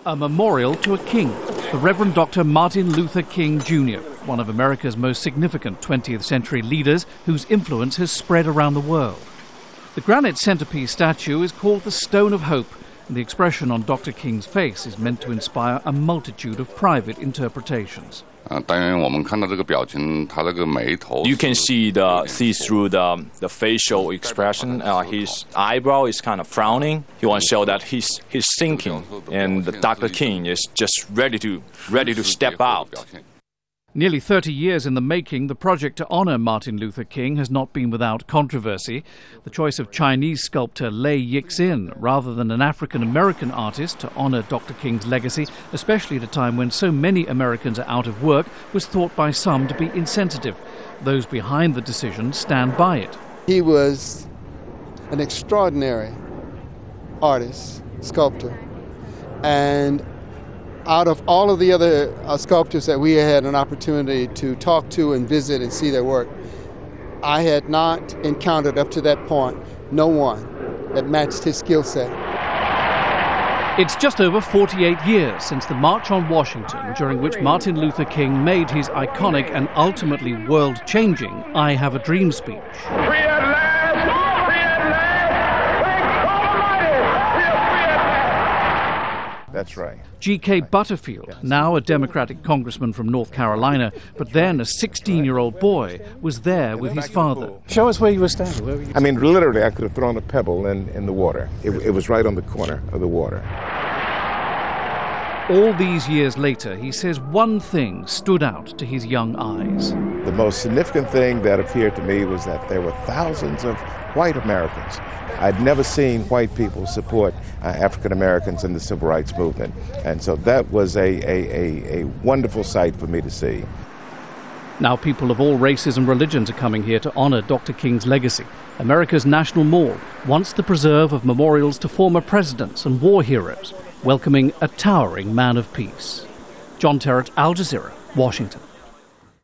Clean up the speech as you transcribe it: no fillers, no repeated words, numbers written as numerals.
A memorial to a king, the Reverend Dr. Martin Luther King Jr., one of America's most significant 20th century leaders whose influence has spread around the world. The granite centerpiece statue is called the Stone of Hope, and the expression on Dr. King's face is meant to inspire a multitude of private interpretations. You can see through the facial expression. His eyebrow is kind of frowning. He wants to show that he's thinking, and Dr. King is just ready to step out. Nearly 30 years in the making, the project to honor Martin Luther King has not been without controversy. The choice of Chinese sculptor Lei Yixin rather than an African-American artist to honor Dr. King's legacy, especially at a time when so many Americans are out of work, was thought by some to be insensitive. Those behind the decision stand by it. He was an extraordinary artist, sculptor, and out of all of the other sculptors that we had an opportunity to talk to and visit and see their work, I had not encountered up to that point no one that matched his skill set. It's just over 48 years since the March on Washington, during which Martin Luther King made his iconic and ultimately world-changing I Have a Dream speech. That's right. G.K. Butterfield, now a Democratic congressman from North Carolina, but then a 16-year-old boy, was there with his father. Show us where you were standing. I mean, literally, I could have thrown a pebble in the water. It was right on the corner of the water. All these years later, he says one thing stood out to his young eyes. The most significant thing that appeared to me was that there were thousands of white Americans. I'd never seen white people support African Americans in the civil rights movement. And so that was a wonderful sight for me to see. Now people of all races and religions are coming here to honor Dr. King's legacy. America's National Mall, once the preserve of memorials to former presidents and war heroes, welcoming a towering man of peace. John Terret, Al Jazeera, Washington.